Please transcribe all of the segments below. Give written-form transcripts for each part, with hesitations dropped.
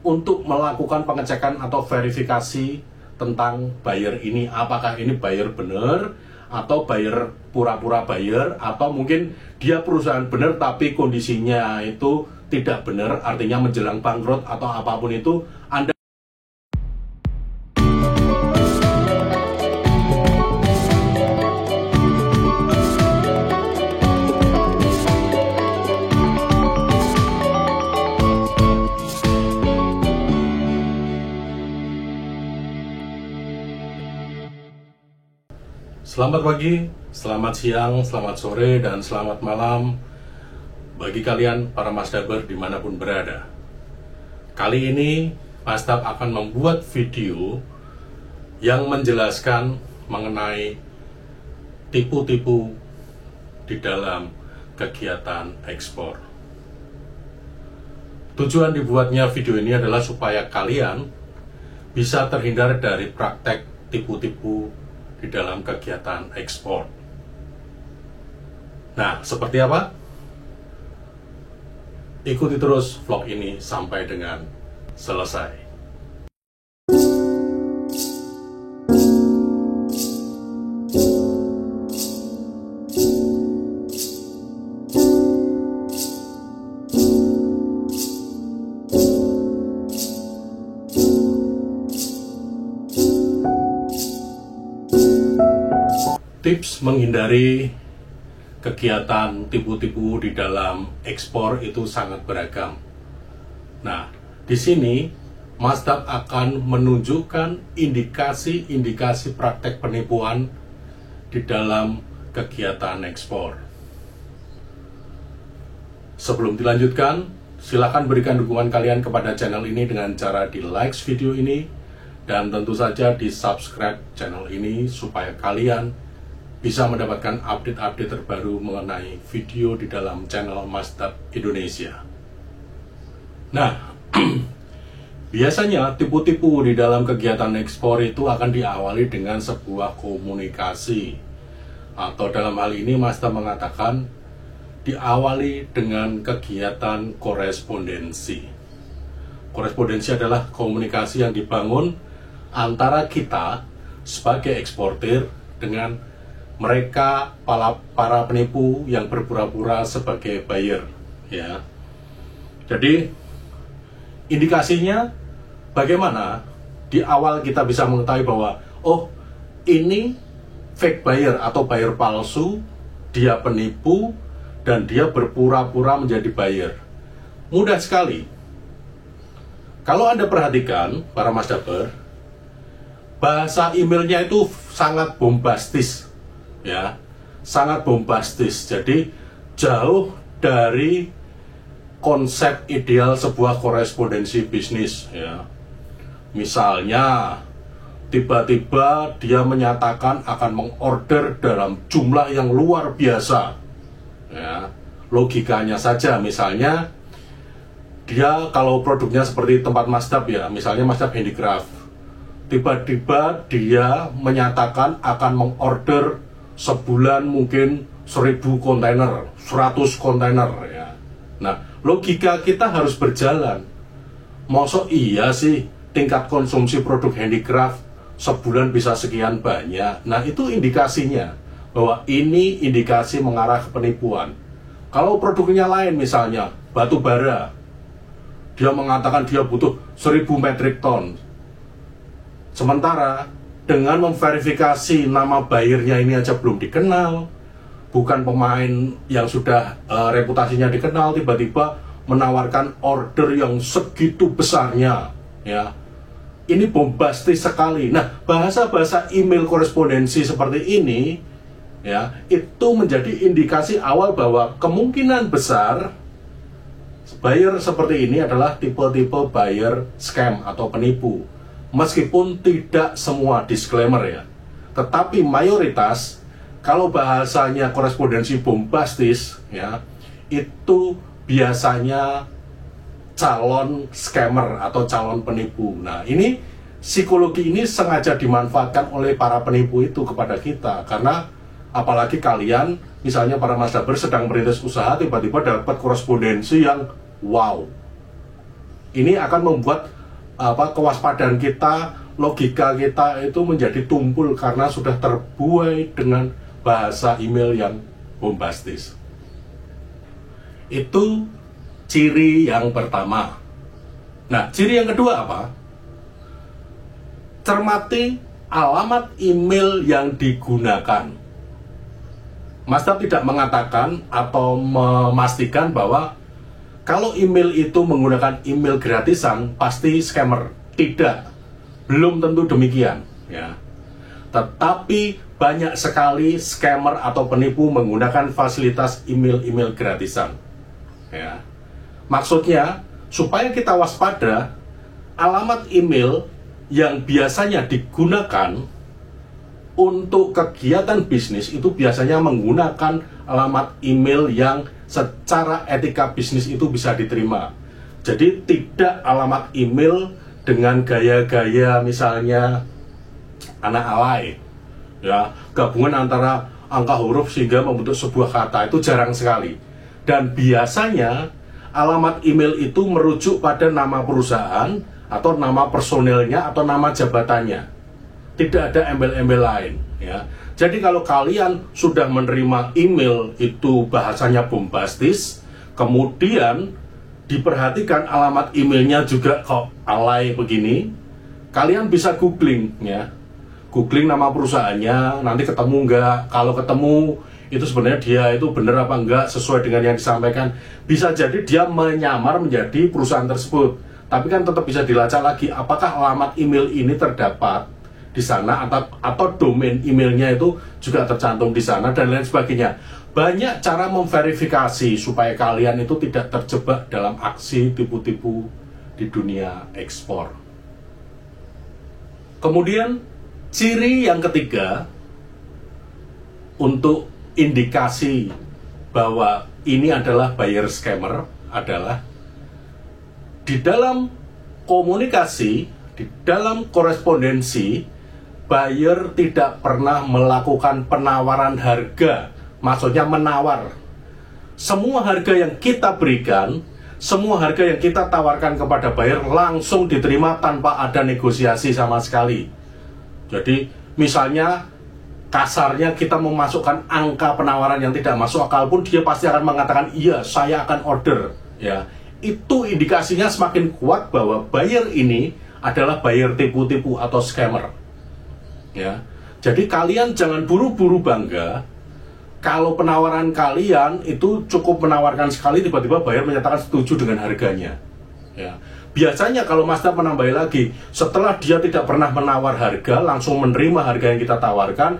untuk melakukan pengecekan atau verifikasi tentang buyer ini. Apakah ini buyer benar, atau buyer pura-pura buyer, atau mungkin dia perusahaan benar tapi kondisinya itu tidak benar, artinya menjelang bangkrut atau apapun itu. Anda Selamat pagi, selamat siang, selamat sore, dan selamat malam bagi kalian para Masdaber dimanapun berada. Kali ini Masdab akan membuat video yang menjelaskan mengenai tipu-tipu di dalam kegiatan ekspor. Tujuan dibuatnya video ini adalah supaya kalian bisa terhindar dari praktek tipu-tipu di dalam kegiatan ekspor. Nah, seperti apa? Ikuti terus vlog ini sampai dengan selesai. Tips menghindari kegiatan tipu-tipu di dalam ekspor itu sangat beragam. Nah, di sini Masdab akan menunjukkan indikasi-indikasi praktek penipuan di dalam kegiatan ekspor. Sebelum dilanjutkan, silakan berikan dukungan kalian kepada channel ini dengan cara di like video ini, dan tentu saja di subscribe channel ini supaya kalian bisa mendapatkan update-update terbaru mengenai video di dalam channel Masdab Indonesia. Nah, biasanya tipu-tipu di dalam kegiatan ekspor itu akan diawali dengan sebuah komunikasi, atau dalam hal ini Masdab mengatakan diawali dengan kegiatan korespondensi. Korespondensi adalah komunikasi yang dibangun antara kita sebagai eksportir dengan mereka para penipu yang berpura-pura sebagai buyer, ya. Jadi indikasinya bagaimana di awal kita bisa mengetahui bahwa oh, ini fake buyer atau buyer palsu, dia penipu dan dia berpura-pura menjadi buyer. Mudah sekali. Kalau Anda perhatikan para Masdaber, bahasa emailnya itu sangat bombastis, ya, sangat bombastis. Jadi jauh dari konsep ideal sebuah korespondensi bisnis, ya. Misalnya tiba-tiba dia menyatakan akan mengorder dalam jumlah yang luar biasa, ya. Logikanya saja, misalnya dia kalau produknya seperti tempat Masdab, ya, misalnya Masdab Handicraft, tiba-tiba dia menyatakan akan mengorder sebulan mungkin 1000 kontainer, 100 kontainer, ya. Nah, logika kita harus berjalan. Masa iya sih tingkat konsumsi produk handicraft sebulan bisa sekian banyak? Nah, itu indikasinya bahwa ini indikasi mengarah ke penipuan. Kalau produknya lain, misalnya batu bara, dia mengatakan dia butuh 1000 metrik ton. Sementara dengan memverifikasi nama buyernya ini aja belum dikenal, bukan pemain yang sudah reputasinya dikenal, tiba-tiba menawarkan order yang segitu besarnya, ya. Ini bombastis sekali. Nah, bahasa-bahasa email korespondensi seperti ini, ya, itu menjadi indikasi awal bahwa kemungkinan besar buyer seperti ini adalah tipe-tipe buyer scam atau penipu. Meskipun tidak semua, disclaimer, ya, tetapi mayoritas, kalau bahasanya korespondensi bombastis, ya, itu biasanya calon scammer atau calon penipu. Nah, ini psikologi ini sengaja dimanfaatkan oleh para penipu itu kepada kita, karena apalagi kalian, misalnya para Masdaber sedang merintis usaha, tiba-tiba dapat korespondensi yang wow. Ini akan membuat kewaspadaan kita, logika kita itu menjadi tumpul karena sudah terbuai dengan bahasa email yang bombastis. Itu ciri yang pertama. Nah, ciri yang kedua apa? Cermati alamat email yang digunakan. Mazhab tidak mengatakan atau memastikan bahwa kalau email itu menggunakan email gratisan pasti scammer. Tidak, belum tentu demikian, ya. Tetapi banyak sekali scammer atau penipu menggunakan fasilitas email-email gratisan, ya. Maksudnya supaya kita waspada, alamat email yang biasanya digunakan untuk kegiatan bisnis itu biasanya menggunakan alamat email yang secara etika bisnis itu bisa diterima. Jadi tidak alamat email dengan gaya-gaya misalnya anak alay, ya, gabungan antara angka huruf sehingga membentuk sebuah kata, itu jarang sekali. Dan biasanya alamat email itu merujuk pada nama perusahaan atau nama personelnya atau nama jabatannya. Tidak ada embel-embel lain, ya. Jadi kalau kalian sudah menerima email itu bahasanya bombastis, kemudian diperhatikan alamat emailnya juga kok alay begini, kalian bisa googling, ya. Googling nama perusahaannya, nanti ketemu nggak? Kalau ketemu, itu sebenarnya dia itu benar apa enggak sesuai dengan yang disampaikan. Bisa jadi dia menyamar menjadi perusahaan tersebut, tapi kan tetap bisa dilacak lagi apakah alamat email ini terdapat di sana atau domain emailnya itu juga tercantum di sana dan lain sebagainya. Banyak cara memverifikasi supaya kalian itu tidak terjebak dalam aksi tipu-tipu di dunia ekspor. Kemudian ciri yang ketiga untuk indikasi bahwa ini adalah buyer scammer adalah di dalam komunikasi, di dalam korespondensi, buyer tidak pernah melakukan penawaran harga. Maksudnya menawar. Semua harga yang kita berikan, semua harga yang kita tawarkan kepada buyer langsung diterima tanpa ada negosiasi sama sekali. Jadi misalnya kasarnya kita memasukkan angka penawaran yang tidak masuk akal pun dia pasti akan mengatakan iya saya akan order, ya. Itu indikasinya semakin kuat bahwa buyer ini adalah buyer tipu-tipu atau scammer, ya. Jadi kalian jangan buru-buru bangga kalau penawaran kalian itu cukup menawarkan sekali tiba-tiba buyer menyatakan setuju dengan harganya, ya. Biasanya kalau Mazda menambahi lagi, setelah dia tidak pernah menawar harga langsung menerima harga yang kita tawarkan,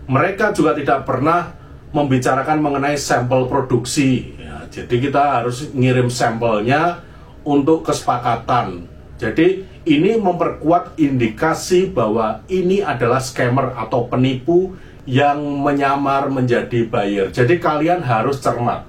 mereka juga tidak pernah membicarakan mengenai sampel produksi, ya. Jadi kita harus ngirim sampelnya untuk kesepakatan. Jadi ini memperkuat indikasi bahwa ini adalah scammer atau penipu yang menyamar menjadi buyer. Jadi kalian harus cermat.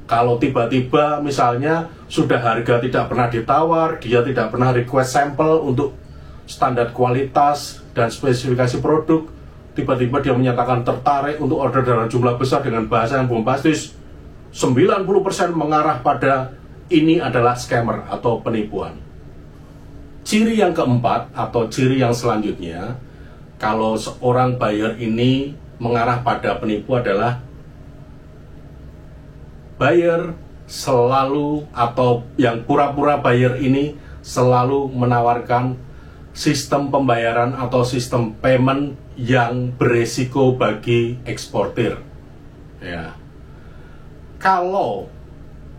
Kalau tiba-tiba misalnya sudah harga tidak pernah ditawar, dia tidak pernah request sampel untuk standar kualitas dan spesifikasi produk, tiba-tiba dia menyatakan tertarik untuk order dalam jumlah besar dengan bahasa yang bombastis, 90% mengarah pada ini adalah scammer atau penipuan. Ciri yang keempat atau ciri yang selanjutnya, kalau seorang buyer ini mengarah pada penipu adalah buyer selalu atau yang pura-pura buyer ini selalu menawarkan sistem pembayaran atau sistem payment yang beresiko bagi eksportir, ya. Kalau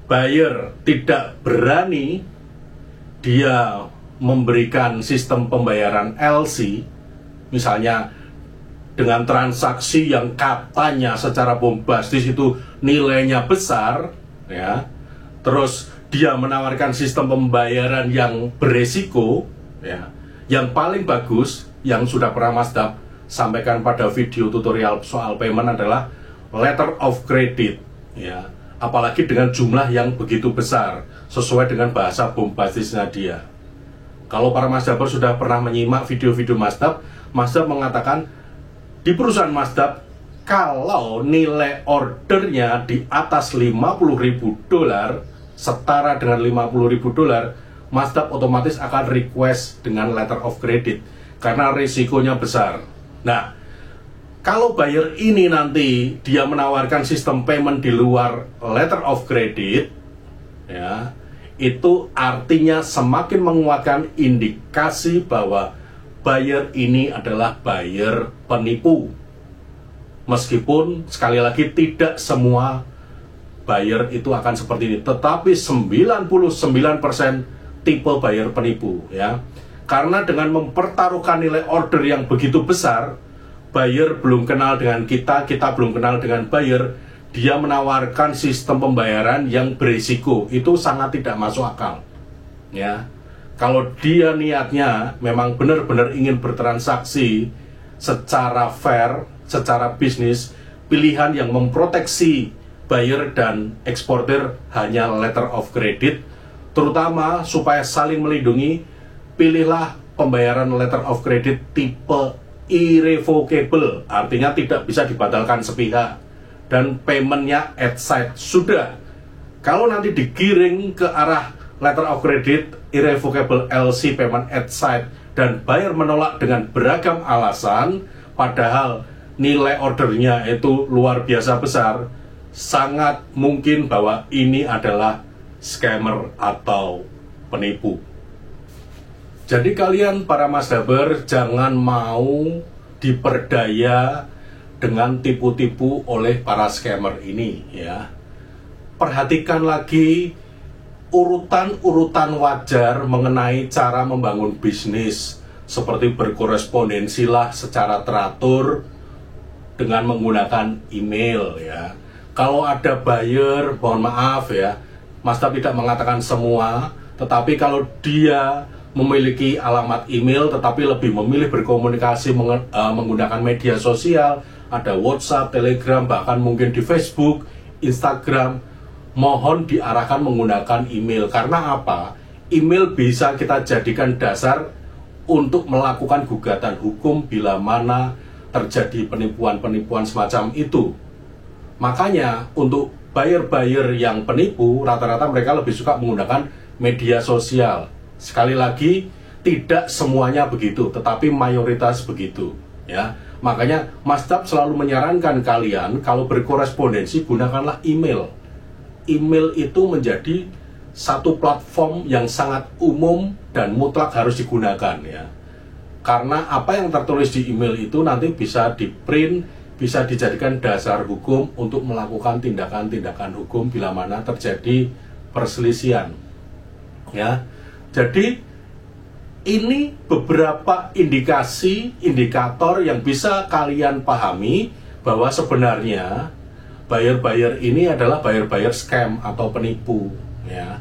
buyer tidak berani dia memberikan sistem pembayaran LC, misalnya dengan transaksi yang katanya secara bombastis itu nilainya besar, ya, terus dia menawarkan sistem pembayaran yang beresiko, ya, yang paling bagus yang sudah pernah Mazda sampaikan pada video tutorial soal payment adalah letter of credit, ya, apalagi dengan jumlah yang begitu besar sesuai dengan bahasa bombastisnya dia. Kalau para Mazdaber sudah pernah menyimak video-video Mazda mengatakan di perusahaan Mazda kalau nilai ordernya di atas $50.000 setara dengan $50.000, Mazda otomatis akan request dengan letter of credit karena risikonya besar. Nah, kalau buyer ini nanti dia menawarkan sistem payment di luar letter of credit, ya, itu artinya semakin menguatkan indikasi bahwa buyer ini adalah buyer penipu. Meskipun sekali lagi tidak semua buyer itu akan seperti ini, tetapi 99% tipe buyer penipu, ya. Karena dengan mempertaruhkan nilai order yang begitu besar, buyer belum kenal dengan kita belum kenal dengan buyer, dia menawarkan sistem pembayaran yang berisiko. Itu sangat tidak masuk akal, ya. Kalau dia niatnya memang benar-benar ingin bertransaksi secara fair, secara bisnis, pilihan yang memproteksi buyer dan eksportir hanya letter of credit, terutama supaya saling melindungi, pilihlah pembayaran letter of credit tipe irrevocable, artinya tidak bisa dibatalkan sepihak, dan paymentnya at sight. Sudah, kalau nanti digiring ke arah letter of credit irrevocable LC payment at sight dan buyer menolak dengan beragam alasan, padahal nilai ordernya itu luar biasa besar, sangat mungkin bahwa ini adalah scammer atau penipu. Jadi kalian para Mazdaber jangan mau diperdaya dengan tipu-tipu oleh para scammer ini, ya. Perhatikan lagi urutan-urutan wajar mengenai cara membangun bisnis, seperti berkorespondensilah secara teratur dengan menggunakan email, ya. Kalau ada buyer, mohon maaf ya, Mazda tidak mengatakan semua, tetapi kalau dia memiliki alamat email tetapi lebih memilih berkomunikasi menggunakan media sosial, ada WhatsApp, Telegram, bahkan mungkin di Facebook, Instagram, mohon diarahkan menggunakan email. Karena apa? Email bisa kita jadikan dasar untuk melakukan gugatan hukum bila mana terjadi penipuan-penipuan semacam itu. Makanya untuk buyer-buyer yang penipu, rata-rata mereka lebih suka menggunakan media sosial. Sekali lagi, tidak semuanya begitu, tetapi mayoritas begitu, ya. Makanya Mazda selalu menyarankan kalian kalau berkorespondensi gunakanlah email. Email itu menjadi satu platform yang sangat umum dan mutlak harus digunakan, ya. Karena apa yang tertulis di email itu nanti bisa di-print, bisa dijadikan dasar hukum untuk melakukan tindakan-tindakan hukum bila mana terjadi perselisihan, ya. Jadi ini beberapa indikator yang bisa kalian pahami bahwa sebenarnya buyer-buyer ini adalah buyer-buyer scam atau penipu, ya.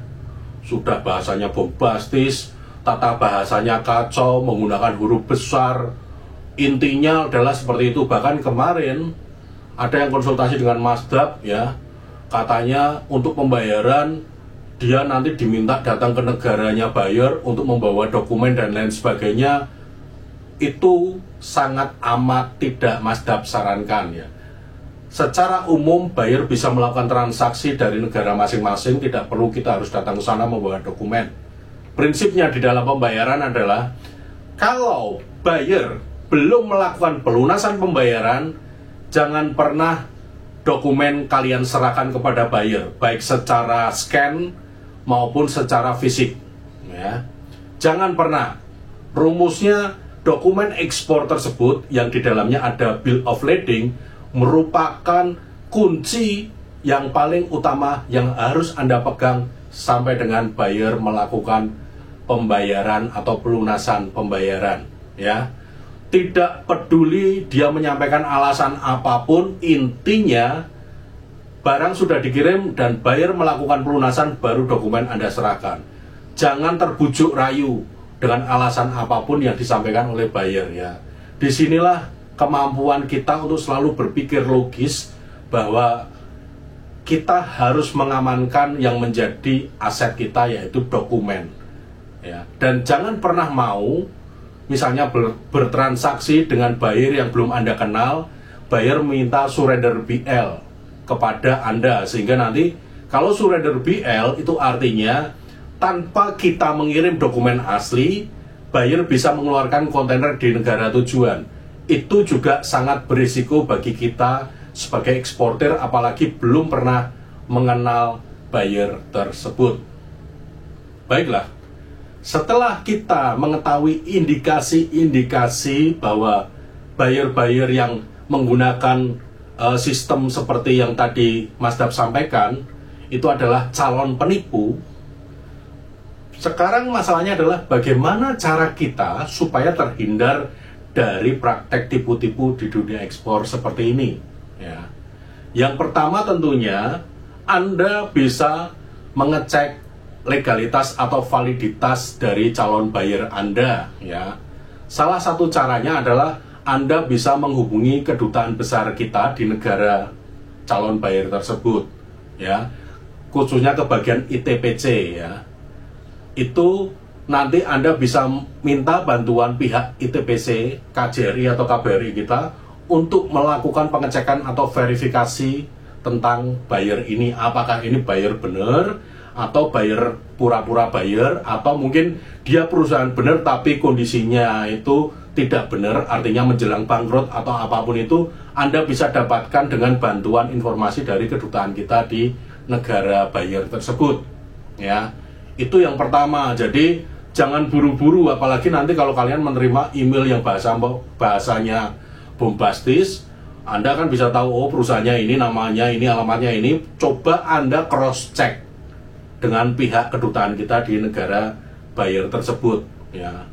Sudah bahasanya bombastis, tata bahasanya kacau, menggunakan huruf besar. Intinya adalah seperti itu. Bahkan kemarin ada yang konsultasi dengan Mazda, ya. Katanya untuk pembayaran dia nanti diminta datang ke negaranya buyer untuk membawa dokumen dan lain sebagainya. Itu sangat amat tidak Mazda sarankan, ya. Secara umum buyer bisa melakukan transaksi dari negara masing-masing, tidak perlu kita harus datang ke sana membawa dokumen. Prinsipnya di dalam pembayaran adalah kalau buyer belum melakukan pelunasan pembayaran, jangan pernah dokumen kalian serahkan kepada buyer, baik secara scan maupun secara fisik, ya. Jangan pernah. Rumusnya, dokumen ekspor tersebut yang di dalamnya ada bill of lading merupakan kunci yang paling utama yang harus Anda pegang sampai dengan buyer melakukan pembayaran atau pelunasan pembayaran, ya. Tidak peduli dia menyampaikan alasan apapun, intinya barang sudah dikirim dan buyer melakukan pelunasan, baru dokumen Anda serahkan. Jangan terbujuk rayu dengan alasan apapun yang disampaikan oleh buyer, ya. Disinilah kemampuan kita untuk selalu berpikir logis bahwa kita harus mengamankan yang menjadi aset kita, yaitu dokumen, ya. Dan jangan pernah mau misalnya bertransaksi dengan buyer yang belum Anda kenal, buyer minta surrender BL kepada Anda, sehingga nanti kalau surrender BL itu artinya tanpa kita mengirim dokumen asli, buyer bisa mengeluarkan kontainer di negara tujuan. Itu juga sangat berisiko bagi kita sebagai eksportir, apalagi belum pernah mengenal buyer tersebut. Baiklah, setelah kita mengetahui indikasi-indikasi bahwa buyer-buyer yang menggunakan sistem seperti yang tadi Mas Dap sampaikan itu adalah calon penipu, sekarang masalahnya adalah bagaimana cara kita supaya terhindar dari praktek tipu-tipu di dunia ekspor seperti ini. Ya. Yang pertama tentunya Anda bisa mengecek legalitas atau validitas dari calon buyer Anda. Ya. Salah satu caranya adalah Anda bisa menghubungi kedutaan besar kita di negara calon buyer tersebut. Ya. Khususnya ke bagian ITPC ya. Itu nanti Anda bisa minta bantuan pihak ITPC, KJRI atau KBRI kita untuk melakukan pengecekan atau verifikasi tentang buyer ini. Apakah ini buyer benar atau buyer pura-pura buyer, atau mungkin dia perusahaan benar tapi kondisinya itu tidak benar, artinya menjelang bangkrut atau apapun itu. Anda bisa dapatkan dengan bantuan informasi dari kedutaan kita di negara buyer tersebut. Ya. Itu yang pertama. Jadi jangan buru-buru, apalagi nanti kalau kalian menerima email yang bahasanya bombastis, Anda kan bisa tahu, oh perusahaannya ini, namanya ini, alamatnya ini. Coba Anda cross check dengan pihak kedutaan kita di negara buyer tersebut. Ya.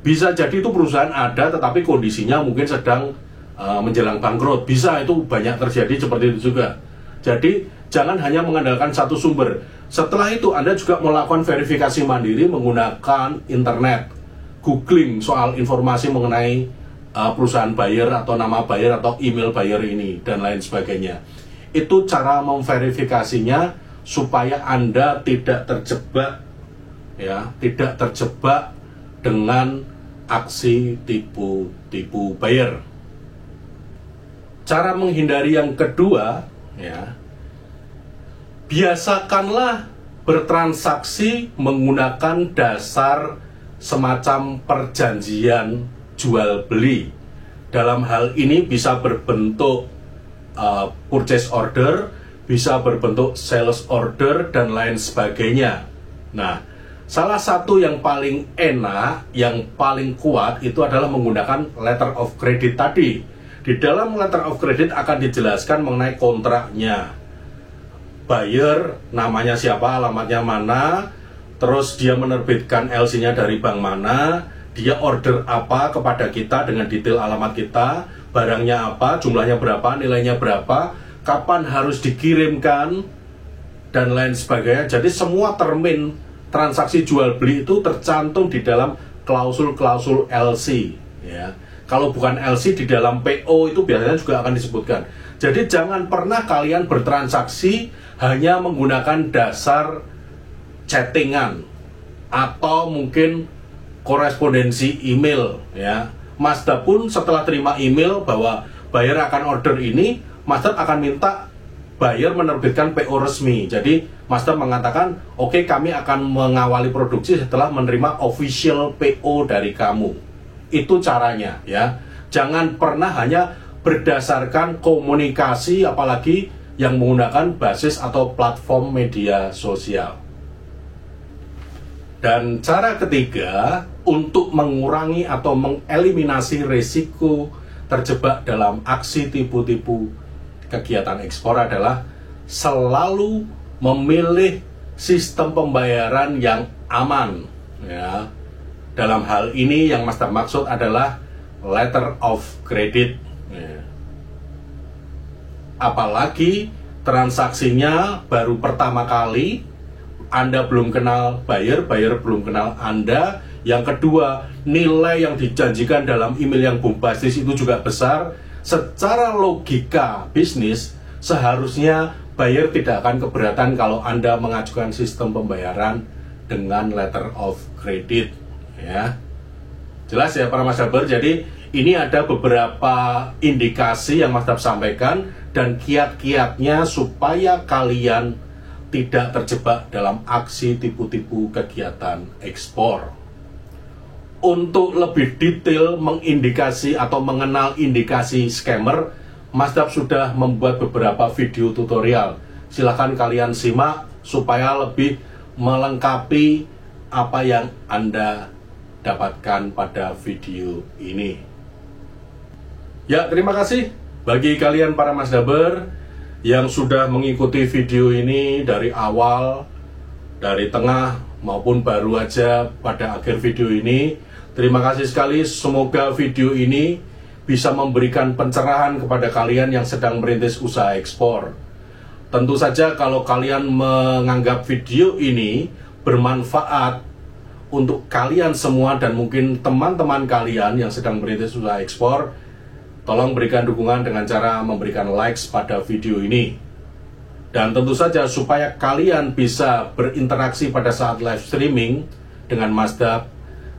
Bisa jadi itu perusahaan ada, tetapi kondisinya mungkin sedang menjelang bangkrut. Bisa, itu banyak terjadi seperti itu juga. Jadi jangan hanya mengandalkan satu sumber. Setelah itu Anda juga melakukan verifikasi mandiri menggunakan internet, googling soal informasi mengenai perusahaan buyer atau nama buyer atau email buyer ini dan lain sebagainya. Itu cara memverifikasinya supaya Anda tidak terjebak, ya, tidak terjebak dengan aksi tipu-tipu buyer. Cara menghindari yang kedua, ya, biasakanlah bertransaksi menggunakan dasar semacam perjanjian jual beli. Dalam hal ini bisa berbentuk purchase order, bisa berbentuk sales order dan lain sebagainya. Nah, salah satu yang paling enak, yang paling kuat itu adalah menggunakan letter of credit tadi. Di dalam letter of credit akan dijelaskan mengenai kontraknya. Buyer namanya siapa, alamatnya mana, terus dia menerbitkan LC-nya dari bank mana, dia order apa kepada kita dengan detail alamat kita, barangnya apa, jumlahnya berapa, nilainya berapa, kapan harus dikirimkan, dan lain sebagainya. Jadi semua termin transaksi jual beli itu tercantum di dalam klausul-klausul LC. Ya. Kalau bukan LC, di dalam PO itu biasanya juga akan disebutkan. Jadi jangan pernah kalian bertransaksi hanya menggunakan dasar chattingan atau mungkin korespondensi email. Ya. Mazda pun setelah terima email bahwa buyer akan order ini, Mazda akan minta buyer menerbitkan PO resmi. Jadi Mazda mengatakan, oke, kami akan mengawali produksi setelah menerima official PO dari kamu. Itu caranya, ya. Jangan pernah hanya berdasarkan komunikasi, apalagi yang menggunakan basis atau platform media sosial. Dan cara ketiga untuk mengurangi atau mengeliminasi risiko terjebak dalam aksi tipu-tipu kegiatan ekspor adalah selalu memilih sistem pembayaran yang aman. Ya. Dalam hal ini yang Mas maksud adalah letter of credit. Ya. Apalagi transaksinya baru pertama kali, Anda belum kenal buyer, buyer belum kenal Anda. Yang kedua, nilai yang dijanjikan dalam email yang bombastis itu juga besar. Secara logika bisnis, seharusnya buyer tidak akan keberatan kalau Anda mengajukan sistem pembayaran dengan letter of credit. Ya, jelas ya para masyarakat. Jadi ini ada beberapa indikasi yang Mas Dap sampaikan dan kiat-kiatnya supaya kalian tidak terjebak dalam aksi tipu-tipu kegiatan ekspor. Untuk lebih detail mengindikasi atau mengenal indikasi scammer, Masdap sudah membuat beberapa video tutorial. Silahkan kalian simak supaya lebih melengkapi apa yang Anda dapatkan pada video ini. Ya, terima kasih bagi kalian para Masdaber yang sudah mengikuti video ini dari awal, dari tengah, maupun baru aja pada akhir video ini. Terima kasih sekali, semoga video ini bisa memberikan pencerahan kepada kalian yang sedang merintis usaha ekspor. Tentu saja kalau kalian menganggap video ini bermanfaat untuk kalian semua dan mungkin teman-teman kalian yang sedang merintis usaha ekspor, tolong berikan dukungan dengan cara memberikan likes pada video ini. Dan tentu saja supaya kalian bisa berinteraksi pada saat live streaming dengan Masdap,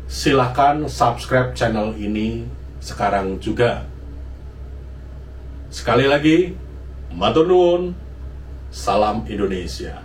silahkan subscribe channel ini sekarang juga. Sekali lagi, matur nuwun, salam Indonesia.